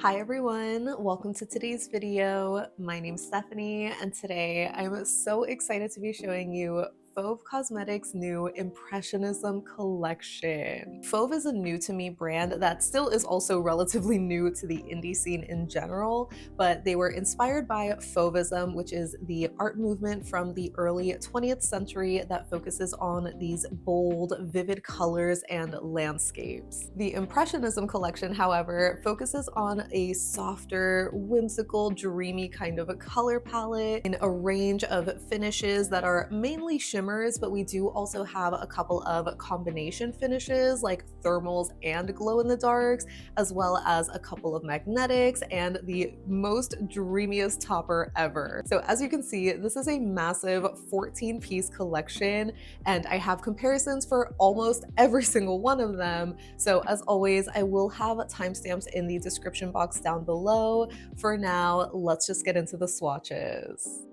Hi everyone, welcome to today's video. My name's Stephanie and today I'm so excited to be showing you Fauve Cosmetics' new Impressionism collection. Fauve is a new to me brand that still is also relatively new to the indie scene in general, but they were inspired by Fauvism, which is the art movement from the early 20th century that focuses on these bold, vivid colors and landscapes. The Impressionism collection, however, focuses on a softer, whimsical, dreamy kind of a color palette in a range of finishes that are mainly shimmers, but we do also have a couple of combination finishes like thermals and glow in the darks, as well as a couple of magnetics and the most dreamiest topper ever. So as you can see, this is a massive 14-piece collection and I have comparisons for almost every single one of them. So as always, I will have timestamps in the description box down below. For now, let's just get into the swatches.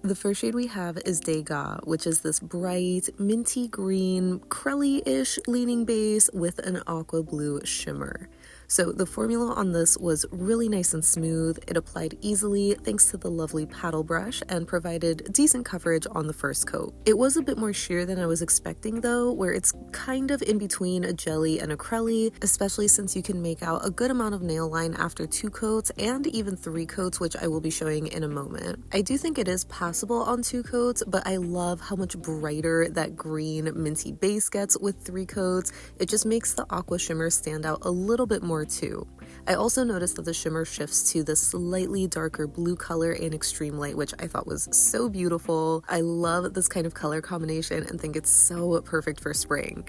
The first shade we have is Degas, which is this bright, minty green, crelly-ish leaning base with an aqua blue shimmer. So the formula on this was really nice and smooth. It applied easily thanks to the lovely paddle brush and provided decent coverage on the first coat. It was a bit more sheer than I was expecting though, where it's kind of in between a jelly and a crelly, especially since you can make out a good amount of nail line after 2 coats and even 3 coats, which I will be showing in a moment. I do think it is passable on 2 coats, but I love how much brighter that green minty base gets with 3 coats. It just makes the aqua shimmer stand out a little bit more too. I also noticed that the shimmer shifts to the slightly darker blue color in extreme light, which I thought was so beautiful. I love this kind of color combination and think it's so perfect for spring.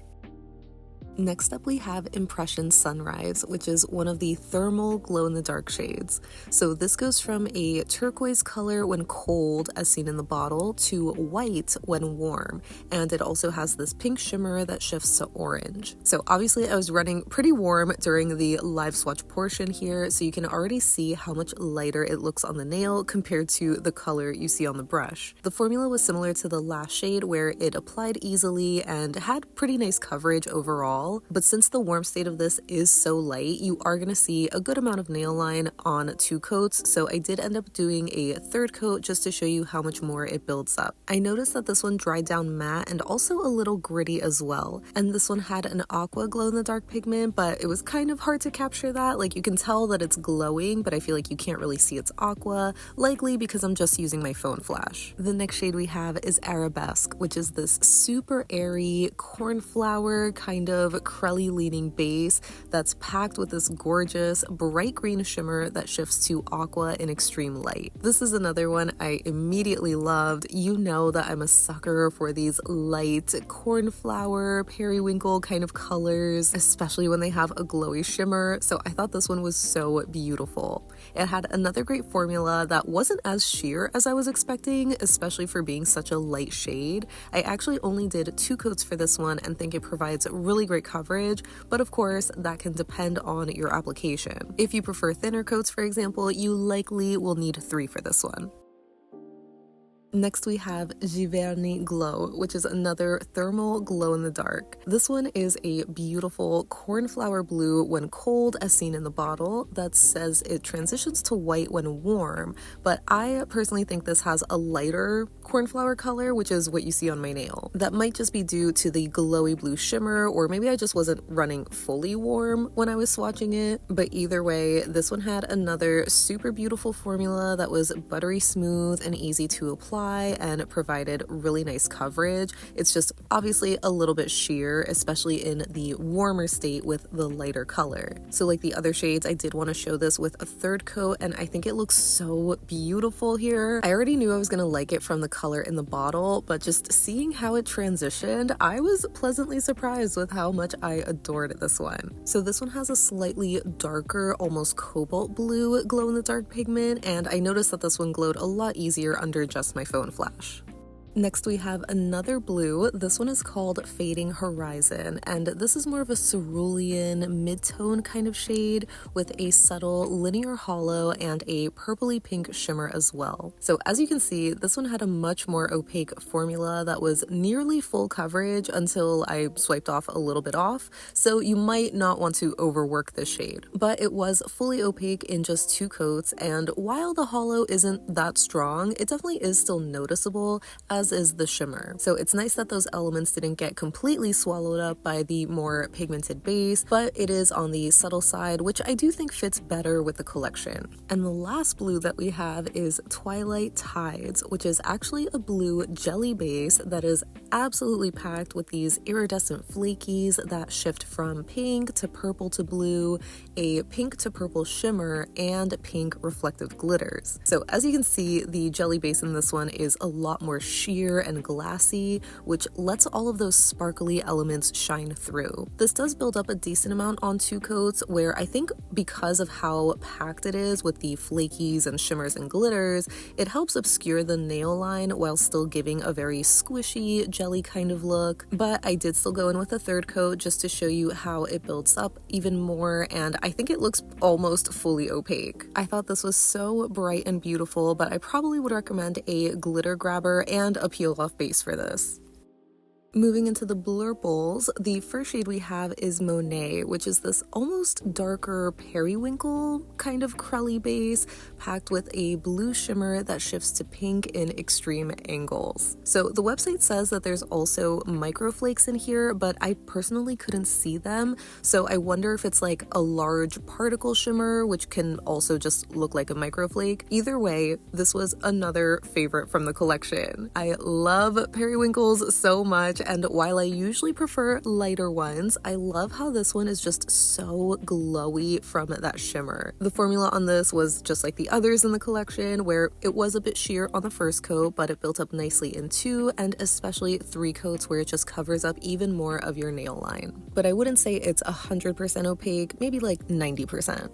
Next up we have Impression Sunrise, which is one of the thermal glow-in-the-dark shades. So this goes from a turquoise color when cold, as seen in the bottle, to white when warm, and it also has this pink shimmer that shifts to orange. So obviously I was running pretty warm during the live swatch portion here, so you can already see how much lighter it looks on the nail compared to the color you see on the brush. The formula was similar to the last shade where it applied easily and had pretty nice coverage overall. But since the warm state of this is so light, you are going to see a good amount of nail line on 2 coats, so I did end up doing a 3rd coat just to show you how much more it builds up. I noticed that this one dried down matte and also a little gritty as well, and this one had an aqua glow-in-the-dark pigment, but it was kind of hard to capture that. Like, you can tell that it's glowing, but I feel like you can't really see it's aqua, likely because I'm just using my phone flash. The next shade we have is Arabesque, which is this super airy cornflower kind of crelly leaning base that's packed with this gorgeous bright green shimmer that shifts to aqua in extreme light. This is another one I immediately loved. You know that I'm a sucker for these light cornflower, periwinkle kind of colors, especially when they have a glowy shimmer, so I thought this one was so beautiful. It had another great formula that wasn't as sheer as I was expecting, especially for being such a light shade. I actually only did 2 coats for this one and think it provides really great coverage, but of course that can depend on your application. If you prefer thinner coats, for example, you likely will need 3 for this one. Next we have Giverny Glow, which is another thermal glow-in-the-dark. This one is a beautiful cornflower blue when cold, as seen in the bottle, that says it transitions to white when warm, but I personally think this has a lighter cornflower color, which is what you see on my nail. That might just be due to the glowy blue shimmer, or maybe I just wasn't running fully warm when I was swatching it, but either way, this one had another super beautiful formula that was buttery smooth and easy to apply and it provided really nice coverage. It's just obviously a little bit sheer, especially in the warmer state with the lighter color. So like the other shades, I did want to show this with a 3rd coat and I think it looks so beautiful here. I already knew I was going to like it from the color in the bottle, but just seeing how it transitioned, I was pleasantly surprised with how much I adored this one. So this one has a slightly darker, almost cobalt blue glow-in-the-dark pigment, and I noticed that this one glowed a lot easier under just my phone flash. Next we have another blue. This one is called Fading Horizon, and this is more of a cerulean mid-tone kind of shade with a subtle linear hollow and a purpley pink shimmer as well. So as you can see, this one had a much more opaque formula that was nearly full coverage until I swiped off a little bit off, so you might not want to overwork this shade. But it was fully opaque in just 2 coats, and while the hollow isn't that strong, it definitely is still noticeable, as is the shimmer. So it's nice that those elements didn't get completely swallowed up by the more pigmented base, but it is on the subtle side, which I do think fits better with the collection. And the last blue that we have is Twilight Tides, which is actually a blue jelly base that is absolutely packed with these iridescent flakies that shift from pink to purple to blue, a pink to purple shimmer, and pink reflective glitters. So as you can see, the jelly base in this one is a lot more sheer and glassy, which lets all of those sparkly elements shine through. This does build up a decent amount on 2 coats, where I think because of how packed it is with the flakies and shimmers and glitters, it helps obscure the nail line while still giving a very squishy jelly kind of look. But I did still go in with a 3rd coat just to show you how it builds up even more, and I think it looks almost fully opaque. I thought this was so bright and beautiful, but I probably would recommend a glitter grabber and a peel-off base for this. Moving into the blurples, the first shade we have is Monet, which is this almost darker periwinkle kind of crelly base packed with a blue shimmer that shifts to pink in extreme angles. So the website says that there's also microflakes in here, but I personally couldn't see them, so I wonder if it's like a large particle shimmer, which can also just look like a microflake. Either way, this was another favorite from the collection. I love periwinkles so much, and while I usually prefer lighter ones, I love how this one is just so glowy from that shimmer. The formula on this was just like the others in the collection, where it was a bit sheer on the first coat, but it built up nicely in 2 and especially 3 coats, where it just covers up even more of your nail line. But I wouldn't say it's 100% opaque, maybe like 90%.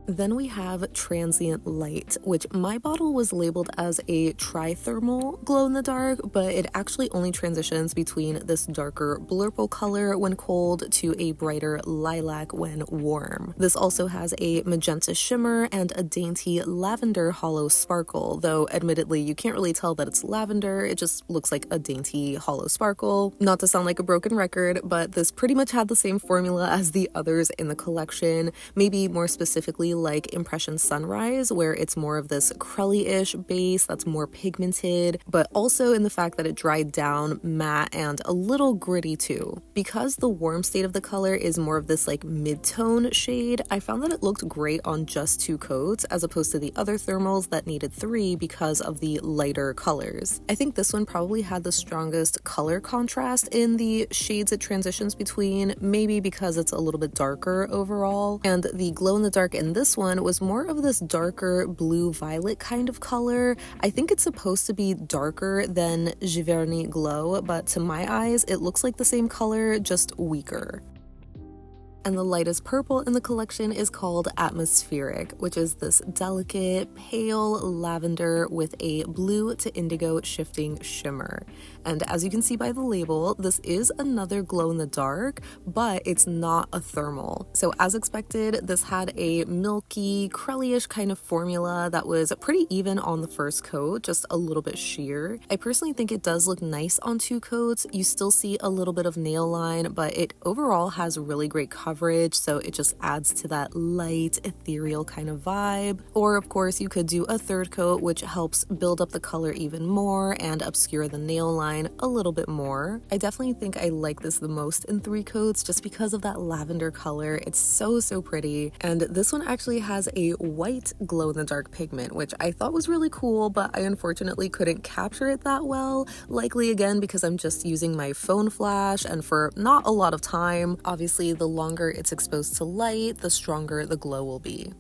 Then we have Transient Light, which my bottle was labeled as a trithermal glow-in-the-dark, but it actually only transitions between this darker blurple color when cold to a brighter lilac when warm. This also has a magenta shimmer and a dainty lavender hollow sparkle, though admittedly you can't really tell that it's lavender, it just looks like a dainty hollow sparkle. Not to sound like a broken record, but this pretty much had the same formula as the others in the collection, maybe more specifically like Impression Sunrise, where it's more of this crelly-ish base that's more pigmented, but also in the fact that it dried down, matte, and a little gritty too. Because the warm state of the color is more of this like mid-tone shade, I found that it looked great on just 2 coats as opposed to the other thermals that needed 3 because of the lighter colors. I think this one probably had the strongest color contrast in the shades it transitions between, maybe because it's a little bit darker overall, and the glow-in-the-dark in this one was more of this darker blue-violet kind of color. I think it's supposed to be darker than Giverny Glow, but to my eyes, it looks like the same color, just weaker. And the lightest purple in the collection is called Atmospheric, which is this delicate, pale lavender with a blue to indigo shifting shimmer. And as you can see by the label, this is another glow-in-the-dark, but it's not a thermal. So as expected, this had a milky, crelly-ish kind of formula that was pretty even on the first coat, just a little bit sheer. I personally think it does look nice on 2 coats. You still see a little bit of nail line, but it overall has really great coverage, so it just adds to that light, ethereal kind of vibe. Or of course, you could do a 3rd coat, which helps build up the color even more and obscure the nail line a little bit more. I definitely think I like this the most in 3 coats just because of that lavender color. It's so pretty. And this one actually has a white glow-in-the-dark pigment, which I thought was really cool, but I unfortunately couldn't capture it that well, likely again because I'm just using my phone flash and for not a lot of time. Obviously, the longer it's exposed to light, the stronger the glow will be.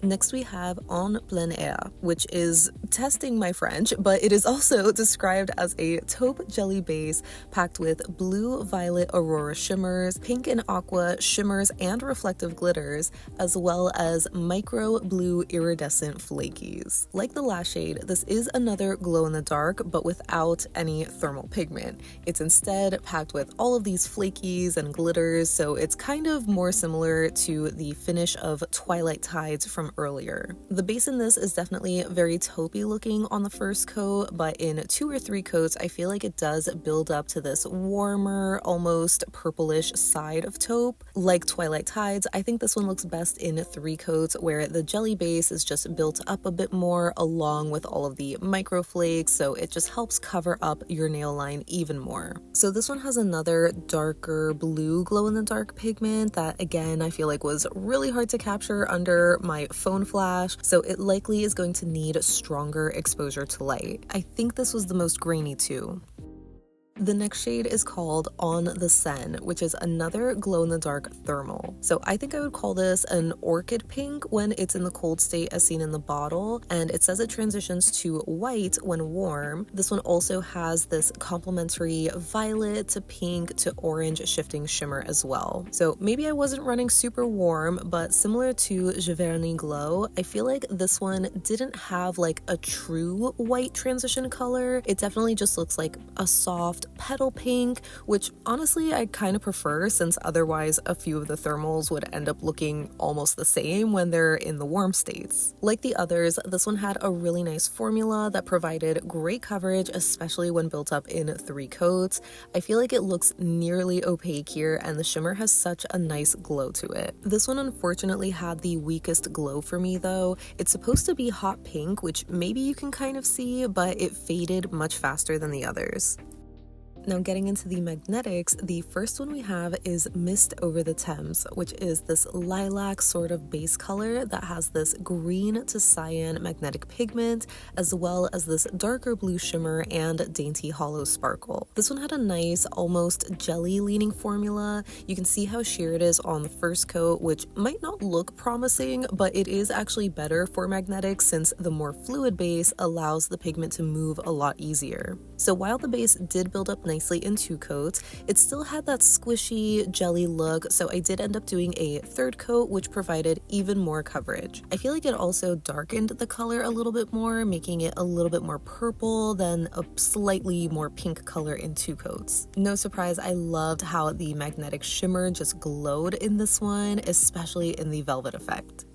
Next we have En Plein Air, which is testing my French, but it is also described as a taupe jelly base packed with blue, violet, aurora shimmers, pink and aqua shimmers and reflective glitters, as well as micro blue iridescent flakies. Like the last shade, this is another glow in the dark, but without any thermal pigment. It's instead packed with all of these flakies and glitters, so it's kind of more similar to the finish of Twilight Tides from earlier. The base in this is definitely very taupey looking on the first coat, but in 2 or 3 coats I feel like it does build up to this warmer, almost purplish side of taupe. Like Twilight Tides, I think this one looks best in 3 coats where the jelly base is just built up a bit more along with all of the micro flakes, so it just helps cover up your nail line even more. So this one has another darker blue glow in the dark pigment that again I feel like was really hard to capture under my phone flash, so it likely is going to need stronger exposure to light. I think this was the most grainy too. The next shade is called On the Seine, which is another glow-in-the-dark thermal. So I think I would call this an orchid pink when it's in the cold state as seen in the bottle, and it says it transitions to white when warm. This one also has this complementary violet to pink to orange shifting shimmer as well. So maybe I wasn't running super warm, but similar to Giverny Glow, I feel like this one didn't have like a true white transition color. It definitely just looks like a soft petal pink, which honestly I kind of prefer, since otherwise a few of the thermals would end up looking almost the same when they're in the warm states. Like the others, this one had a really nice formula that provided great coverage, especially when built up in 3 coats. I feel like it looks nearly opaque here, and the shimmer has such a nice glow to it. This one unfortunately had the weakest glow for me though. It's supposed to be hot pink, which maybe you can kind of see, but it faded much faster than the others. Now getting into the magnetics, the first one we have is Mist Over the Thames, which is this lilac sort of base color that has this green to cyan magnetic pigment, as well as this darker blue shimmer and dainty hollow sparkle. This one had a nice, almost jelly leaning formula. You can see how sheer it is on the first coat, which might not look promising, but it is actually better for magnetics since the more fluid base allows the pigment to move a lot easier. So while the base did build up nicely in 2 coats, it still had that squishy jelly look, so I did end up doing a 3rd coat, which provided even more coverage. I feel like it also darkened the color a little bit more, making it a little bit more purple than a slightly more pink color in 2 coats. No surprise, I loved how the magnetic shimmer just glowed in this one, especially in the velvet effect.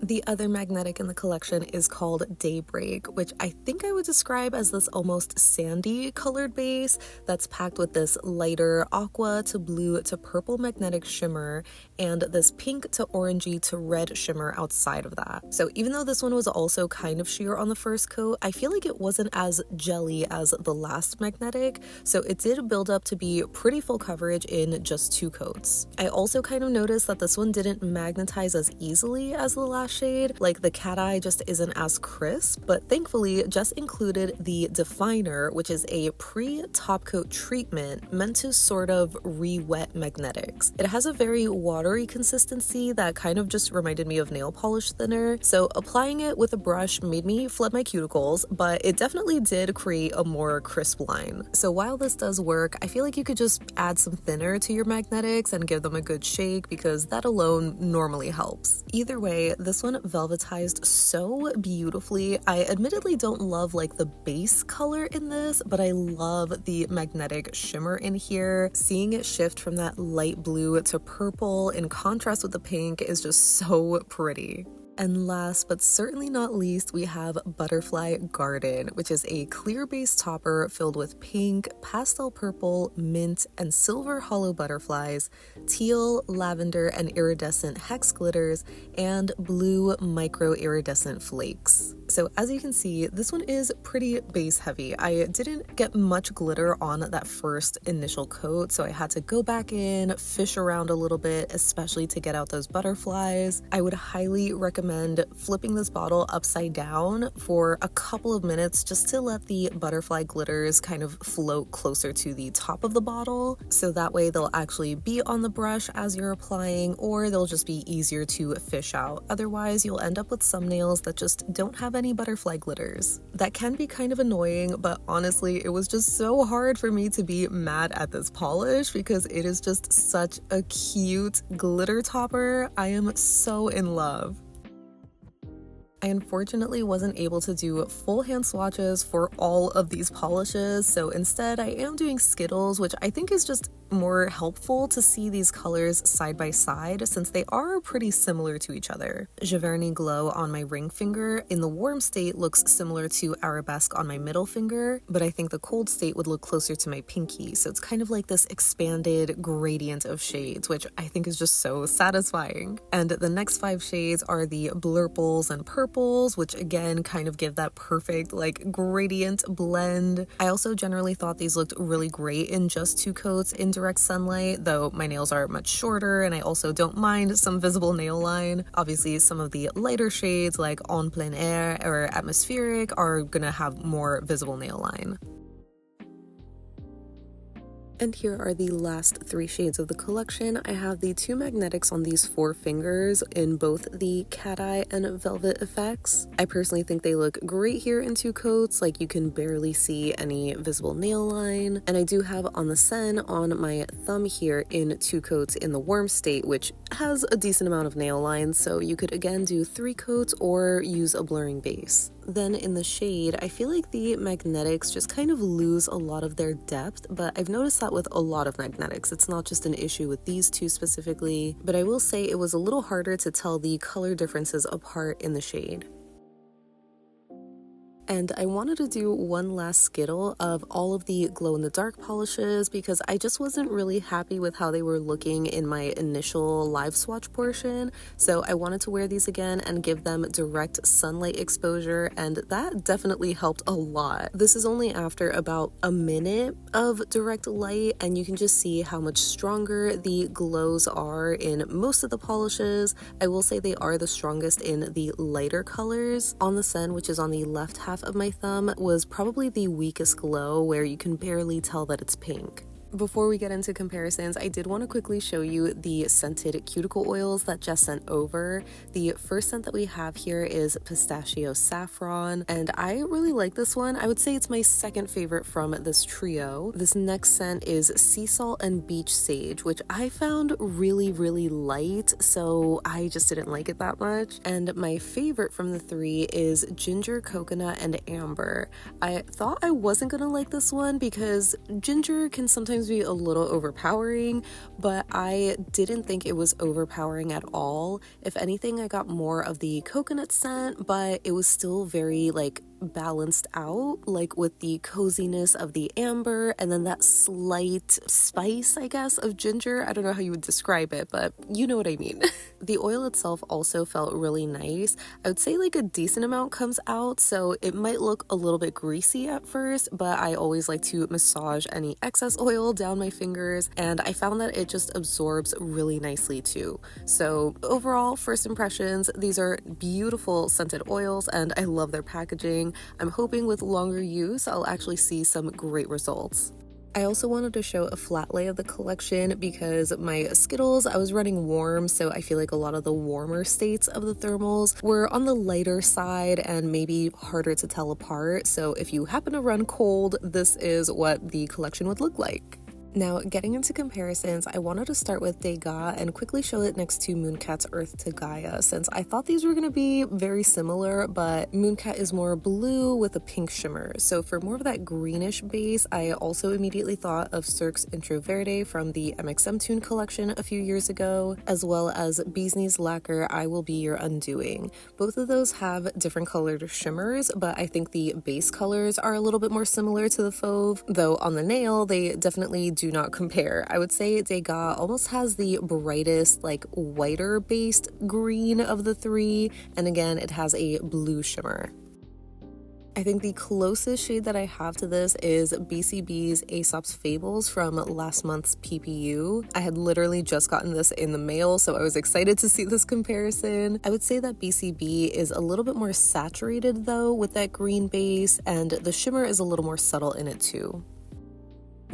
The other magnetic in the collection is called Daybreak, which I think I would describe as this almost sandy colored base that's packed with this lighter aqua to blue to purple magnetic shimmer and this pink to orangey to red shimmer outside of that. So even though this one was also kind of sheer on the first coat, I feel like it wasn't as jelly as the last magnetic, so it did build up to be pretty full coverage in just 2 coats. I also kind of noticed that this one didn't magnetize as easily as the last shade, like the cat eye just isn't as crisp, but thankfully just included the definer, which is a pre-top coat treatment meant to sort of re-wet magnetics. It has a very watery consistency that kind of just reminded me of nail polish thinner, so applying it with a brush made me flood my cuticles, but it definitely did create a more crisp line. So while this does work, I feel like you could just add some thinner to your magnetics and give them a good shake, because that alone normally helps. Either way, this one velvetized so beautifully. I admittedly don't love like the base color in this, but I love the magnetic shimmer in here. Seeing it shift from that light blue to purple in contrast with the pink is just so pretty. And last but certainly not least, we have Butterfly Garden, which is a clear base topper filled with pink, pastel purple, mint, and silver hollow butterflies, teal, lavender, and iridescent hex glitters, and blue micro iridescent flakes. So as you can see, this one is pretty base heavy. I didn't get much glitter on that first initial coat, so I had to go back in, fish around a little bit, especially to get out those butterflies. I would highly recommend flipping this bottle upside down for a couple of minutes just to let the butterfly glitters kind of float closer to the top of the bottle, so that way they'll actually be on the brush as you're applying, or they'll just be easier to fish out. Otherwise, you'll end up with some nails that just don't have any butterfly glitters. That can be kind of annoying, but honestly, it was just so hard for me to be mad at this polish because it is just such a cute glitter topper. I am so in love. I unfortunately wasn't able to do full hand swatches for all of these polishes, so instead I am doing Skittles, which I think is just more helpful to see these colors side by side since they are pretty similar to each other. Giverny Glow on my ring finger in the warm state looks similar to Arabesque on my middle finger, but I think the cold state would look closer to my pinky, so it's kind of like this expanded gradient of shades, which I think is just so satisfying. And the next 5 shades are the blurples and purples, which again kind of give that perfect like gradient blend. I also generally thought these looked really great in just 2 coats in direct sunlight, though my nails are much shorter and I also don't mind some visible nail line. Obviously, some of the lighter shades like En Plein Air or Atmospheric are gonna have more visible nail line. And here are the last 3 shades of the collection. I have the 2 magnetics on these 4 fingers in both the cat eye and velvet effects. I personally think they look great here in 2 coats, like you can barely see any visible nail line. And I do have on the Seine on my thumb here in 2 coats in the warm state, which has a decent amount of nail lines, so you could again do 3 coats or use a blurring base. Then in the shade, I feel like the magnetics just kind of lose a lot of their depth, but I've noticed that with a lot of magnetics. It's not just an issue with these 2 specifically, but I will say it was a little harder to tell the color differences apart in the shade. And I wanted to do one last skittle of all of the glow-in-the-dark polishes because I just wasn't really happy with how they were looking in my initial live swatch portion. So I wanted to wear these again and give them direct sunlight exposure, and that definitely helped a lot. This is only after about a minute of direct light, and you can just see how much stronger the glows are in most of the polishes. I will say they are the strongest in the lighter colors. On the Seine, which is on the left half of my thumb, was probably the weakest glow, where you can barely tell that it's pink. Before we get into comparisons, I did want to quickly show you the scented cuticle oils that Jess sent over. The first scent that we have here is Pistachio Saffron, and I really like this one. I would say it's my second favorite from this trio. This next scent is Sea Salt and Beach Sage, which I found really, really light, so I just didn't like it that much. And my favorite from the 3 is Ginger, Coconut, and Amber. I thought I wasn't gonna like this one because ginger can sometimes be a little overpowering, but I didn't think it was overpowering at all. If anything, I got more of the coconut scent, but it was still very like balanced out, like with the coziness of the amber and then that slight spice, I guess, of ginger. I don't know how you would describe it, but you know what I mean. The oil itself also felt really nice. I would say like a decent amount comes out, so it might look a little bit greasy at first, but I always like to massage any excess oil down my fingers, and I found that it just absorbs really nicely too. So overall, first impressions, these are beautiful scented oils and I love their packaging. I'm hoping with longer use, I'll actually see some great results. I also wanted to show a flat lay of the collection because my Skittles, I was running warm, so I feel like a lot of the warmer states of the thermals were on the lighter side and maybe harder to tell apart. So if you happen to run cold, this is what the collection would look like. Now, getting into comparisons, I wanted to start with Degas and quickly show it next to Mooncat's Earth to Gaia, since I thought these were going to be very similar, but Mooncat is more blue with a pink shimmer. So for more of that greenish base, I also immediately thought of Cirque's Introverde from the MXM Tune collection a few years ago, as well as Beasley's Lacquer I Will Be Your Undoing. Both of those have different colored shimmers, but I think the base colors are a little bit more similar to the Fauve, though on the nail, they definitely do not compare. I would say Degas almost has the brightest, like whiter based green of the 3, and again it has a blue shimmer. I think the closest shade that I have to this is BCB's Aesop's Fables from last month's PPU. I had literally just gotten this in the mail, so I was excited to see this comparison. I would say that BCB is a little bit more saturated though with that green base, and the shimmer is a little more subtle in it too.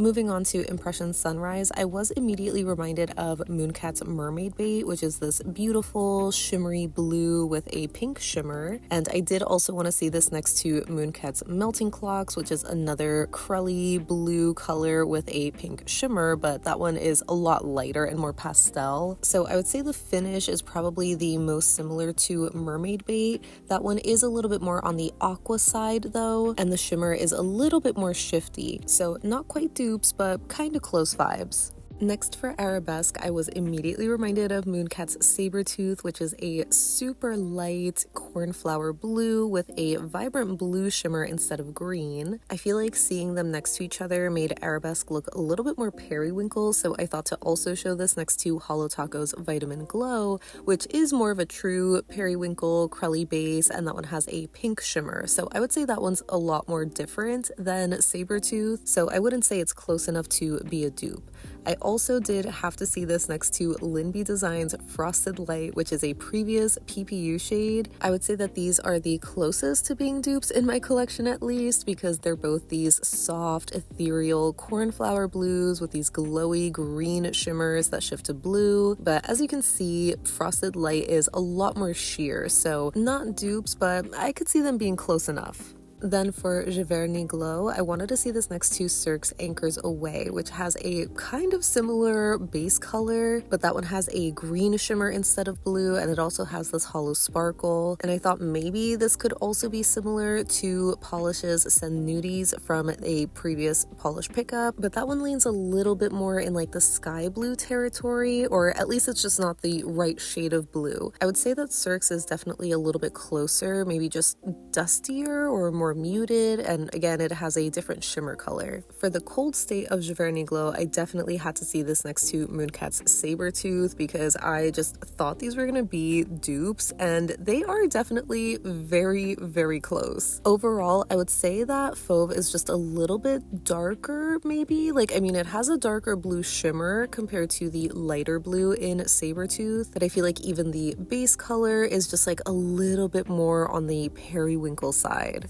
Moving on to Impression Sunrise, I was immediately reminded of Mooncat's Mermaid bait, which is this beautiful shimmery blue with a pink shimmer. And I did also want to see this next to Mooncat's Melting Clocks, which is another crully blue color with a pink shimmer, but that one is a lot lighter and more pastel. So I would say the finish is probably the most similar to Mermaid bait. That one is a little bit more on the aqua side though, and the shimmer is a little bit more shifty. So not quite dupes, but kind of close vibes. Next for Arabesque, I was immediately reminded of Mooncat's Sabertooth, which is a super light cornflower blue with a vibrant blue shimmer instead of green. I feel like seeing them next to each other made Arabesque look a little bit more periwinkle, so I thought to also show this next to Holo Taco's Vitamin Glow, which is more of a true periwinkle crully base, and that one has a pink shimmer. So I would say that one's a lot more different than Sabertooth, so I wouldn't say it's close enough to be a dupe. I also did have to see this next to LynBDesigns Frosted Light, which is a previous PPU shade. I would say that these are the closest to being dupes in my collection at least, because they're both these soft, ethereal cornflower blues with these glowy green shimmers that shift to blue. But as you can see, Frosted Light is a lot more sheer, so not dupes, but I could see them being close enough. Then for Giverny Glow, I wanted to see this next to Cirque's Anchors Away, which has a kind of similar base color, but that one has a green shimmer instead of blue, and it also has this hollow sparkle. And I thought maybe this could also be similar to Polish's Send Nudies from a previous Polish pickup, but that one leans a little bit more in like the sky blue territory, or at least it's just not the right shade of blue. I would say that Cirque's is definitely a little bit closer, maybe just dustier or more muted, and again it has a different shimmer color. For the cold state of Giverny Glow, I definitely had to see this next to Mooncat's Sabertooth because I just thought these were gonna be dupes, and they are definitely very, very close. Overall, I would say that Fauve is just a little bit darker maybe. Like, I mean, it has a darker blue shimmer compared to the lighter blue in Sabertooth, but I feel like even the base color is just like a little bit more on the periwinkle side.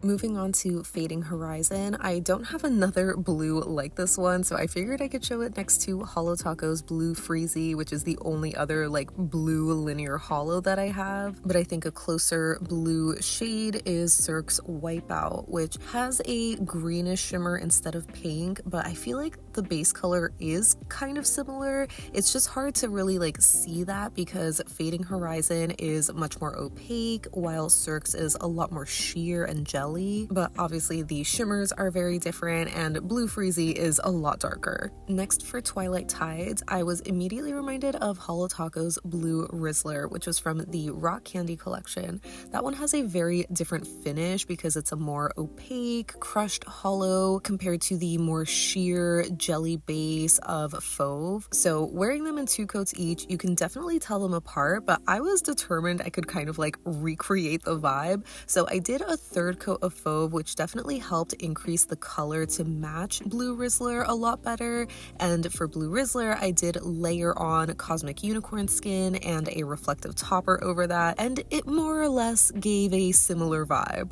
Moving on to Fading Horizon, I don't have another blue like this one, so I figured I could show it next to Holo Taco's Blue Freezy, which is the only other like blue linear holo that I have. But I think a closer blue shade is Cirque's Wipeout, which has a greenish shimmer instead of pink, but I feel like the base color is kind of similar. It's just hard to really like see that because Fading Horizon is much more opaque, while Cirque's is a lot more sheer and jelly. But obviously the shimmers are very different, and Blue Freezy is a lot darker. Next for Twilight Tides, I was immediately reminded of Holo Taco's Blue Rizzler, which was from the Rock Candy collection. That one has a very different finish because it's a more opaque, crushed holo compared to the more sheer jelly base of Fauve. So wearing them in 2 coats each, you can definitely tell them apart, but I was determined I could kind of like recreate the vibe. So I did a 3rd coat of Fauve, which definitely helped increase the color to match Blue Rizzler a lot better. And for Blue Rizzler, I did layer on Cosmic Unicorn skin and a reflective topper over that, and it more or less gave a similar vibe.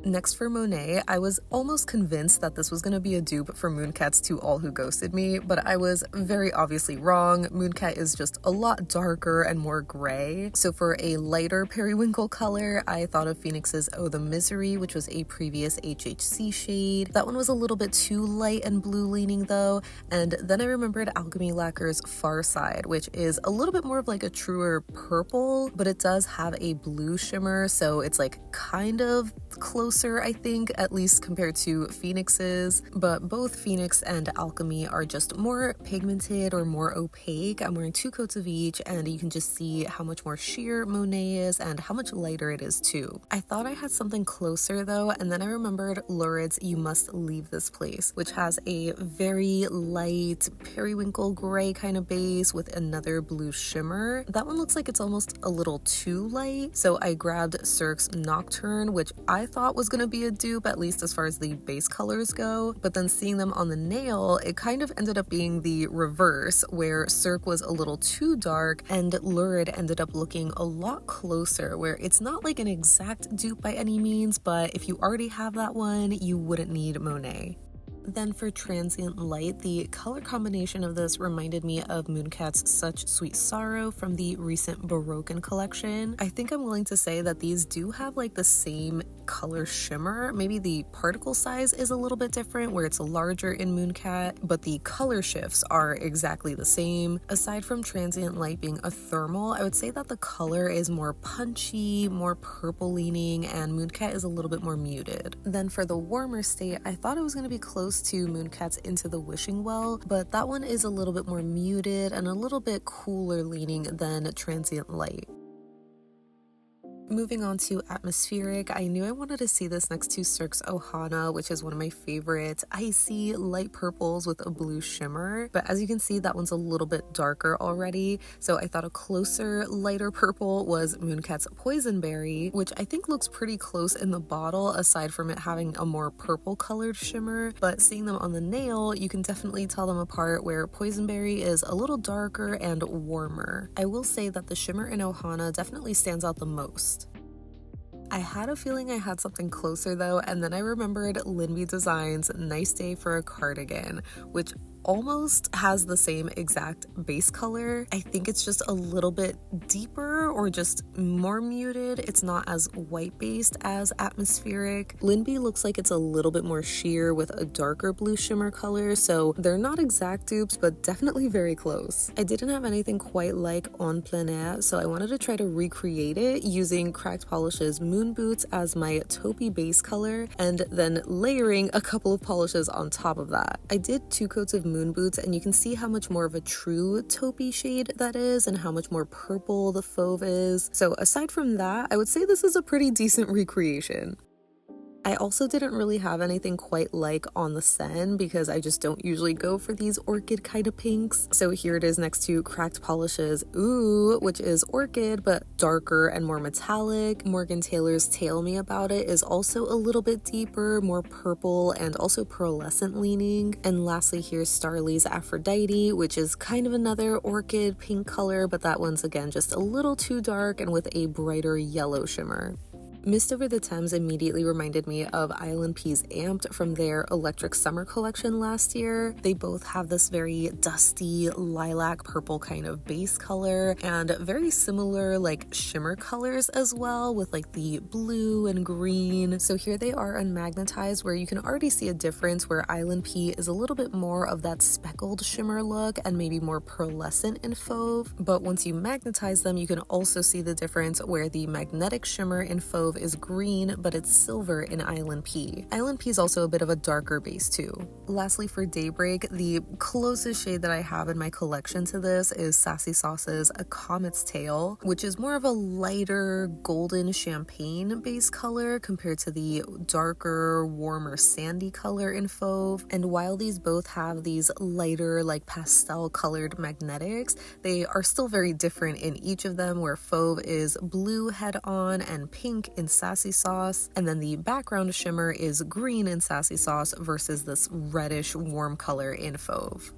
Next for Monet, I was almost convinced that this was going to be a dupe for Mooncat's To All Who Ghosted Me, but I was very obviously wrong. Mooncat is just a lot darker and more gray. So for a lighter periwinkle color, I thought of Phoenix's Oh the Misery, which was a previous HHC shade. That one was a little bit too light and blue leaning though, and then I remembered Alchemy Lacquer's Far Side, which is a little bit more of like a truer purple, but it does have a blue shimmer, so it's like kind of close closer, I think, at least compared to Phoenix's, but both Phoenix and Alchemy are just more pigmented or more opaque. I'm wearing 2 coats of each, and you can just see how much more sheer Monet is and how much lighter it is too. I thought I had something closer though, and then I remembered Lurid's You Must Leave This Place, which has a very light periwinkle gray kind of base with another blue shimmer. That one looks like it's almost a little too light, so I grabbed Cirque's Nocturne, which I thought was going to be a dupe, at least as far as the base colors go, but then seeing them on the nail, it kind of ended up being the reverse, where Cirque was a little too dark and Lurid ended up looking a lot closer, where it's not like an exact dupe by any means, but if you already have that one, you wouldn't need Monet. Then for Transient Light, the color combination of this reminded me of Mooncat's Such Sweet Sorrow from the recent Baroque collection. I think I'm willing to say that these do have like the same color shimmer. Maybe the particle size is a little bit different where it's larger in Mooncat, but the color shifts are exactly the same. Aside from Transient Light being a thermal, I would say that the color is more punchy, more purple leaning, and Mooncat is a little bit more muted. Then for the warmer state, I thought it was going to be close to Mooncat's Into the Wishing Well, but that one is a little bit more muted and a little bit cooler leaning than Transient Light. Moving on to Atmospheric, I knew I wanted to see this next to Cirque's Ohana, which is one of my favorites. Icy light purples with a blue shimmer, but as you can see, that one's a little bit darker already, so I thought a closer, lighter purple was Mooncat's Poisonberry, which I think looks pretty close in the bottle aside from it having a more purple colored shimmer, but seeing them on the nail, you can definitely tell them apart, where Poisonberry is a little darker and warmer. I will say that the shimmer in Ohana definitely stands out the most. I had a feeling I had something closer though, and then I remembered LynBDesigns Nice Day for a Cardigan, which almost has the same exact base color. I think it's just a little bit deeper or just more muted. It's not as white based as Atmospheric. LynB looks like it's a little bit more sheer with a darker blue shimmer color, so they're not exact dupes, but definitely very close. I didn't have anything quite like En Plein Air, so I wanted to try to recreate it using Cracked Polish's Moonboots as my taupey base color and then layering a couple of polishes on top of that. I did 2 coats of Moonboots, and you can see how much more of a true taupey shade that is and how much more purple the Fauve is. So aside from that, I would say this is a pretty decent recreation. I also didn't really have anything quite like on the Seine because I just don't usually go for these orchid kind of pinks. So here it is next to Cracked Polish's Ooh, which is orchid but darker and more metallic. Morgan Taylor's Tell Me About It is also a little bit deeper, more purple and also pearlescent leaning. And lastly, here's Starly's Aphrodite, which is kind of another orchid pink color, but that one's again just a little too dark and with a brighter yellow shimmer. Mist Over the Thames immediately reminded me of Island P's Amped from their Electric Summer collection last year. They both have this very dusty lilac purple kind of base color and very similar like shimmer colors as well, with like the blue and green. So here they are unmagnetized, where you can already see a difference where Island P is a little bit more of that speckled shimmer look and maybe more pearlescent in Fauve. But once you magnetize them, you can also see the difference where the magnetic shimmer in Fauve is green, but it's silver in Island P. Island P is also a bit of a darker base too. Lastly, for Daybreak, the closest shade that I have in my collection to this is Sassy Sauce's A Comet's Tail, which is more of a lighter golden champagne base color compared to the darker, warmer sandy color in Fauve. And while these both have these lighter, like pastel colored magnetics, they are still very different in each of them, where Fauve is blue head on and pink in Sassy Sauce, and then the background shimmer is green in Sassy Sauce versus this reddish warm color in Fauve.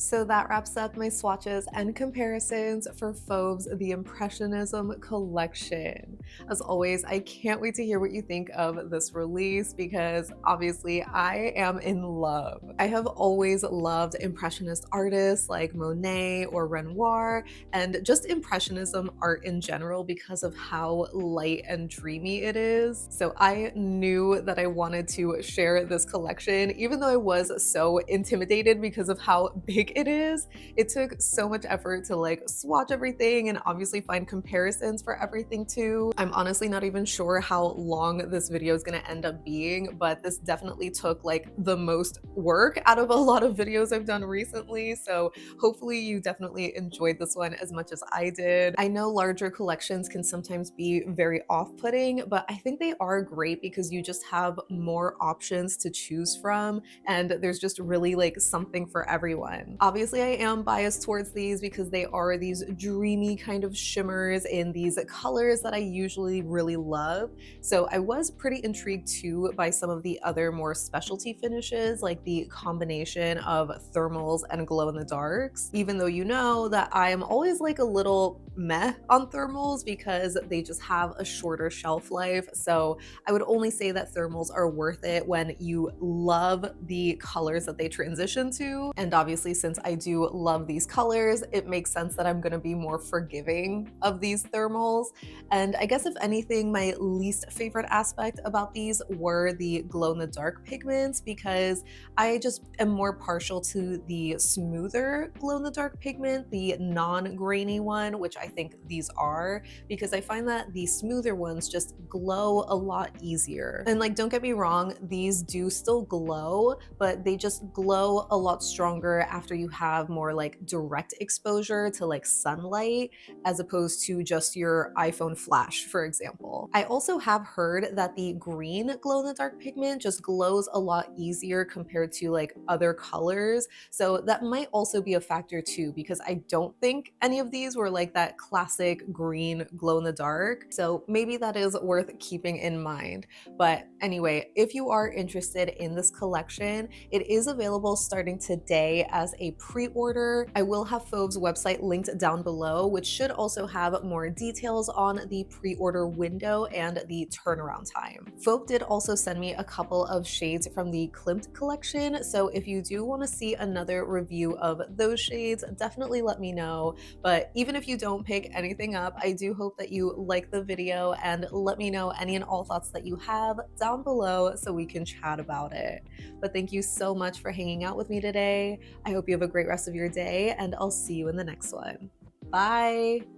So that wraps up my swatches and comparisons for Fauve's The Impressionism collection. As always, I can't wait to hear what you think of this release because obviously I am in love. I have always loved Impressionist artists like Monet or Renoir and just Impressionism art in general because of how light and dreamy it is. So I knew that I wanted to share this collection, even though I was so intimidated because of how big it is. It took so much effort to like swatch everything and obviously find comparisons for everything too. I'm honestly not even sure how long this video is gonna end up being, but this definitely took like the most work out of a lot of videos I've done recently. So hopefully you definitely enjoyed this one as much as I did. I know larger collections can sometimes be very off-putting, but I think they are great because you just have more options to choose from, and there's just really like something for everyone. Obviously, I am biased towards these because they are these dreamy kind of shimmers in these colors that I usually really love. So I was pretty intrigued too by some of the other more specialty finishes, like the combination of thermals and glow in the darks, even though you know that I am always like a little meh on thermals because they just have a shorter shelf life. So I would only say that thermals are worth it when you love the colors that they transition to. And obviously, since I do love these colors, it makes sense that I'm gonna be more forgiving of these thermals. And I guess if anything, my least favorite aspect about these were the glow in the dark pigments, because I just am more partial to the smoother glow in the dark pigment, the non-grainy one, which I think these are, because I find that the smoother ones just glow a lot easier. And like, don't get me wrong, these do still glow, but they just glow a lot stronger after you have more like direct exposure to like sunlight, as opposed to just your iPhone flash, for example. I also have heard that the green glow in the dark pigment just glows a lot easier compared to like other colors. So that might also be a factor too, because I don't think any of these were like that classic green glow in the dark. So maybe that is worth keeping in mind. But anyway, if you are interested in this collection, it is available starting today as a pre-order. I will have Fauve's website linked down below, which should also have more details on the pre-order window and the turnaround time. Fauve did also send me a couple of shades from the Klimt collection, so if you do want to see another review of those shades, definitely let me know. But even if you don't pick anything up, I do hope that you like the video and let me know any and all thoughts that you have down below so we can chat about it. But thank you so much for hanging out with me today. I hope you have a great rest of your day, and I'll see you in the next one. Bye!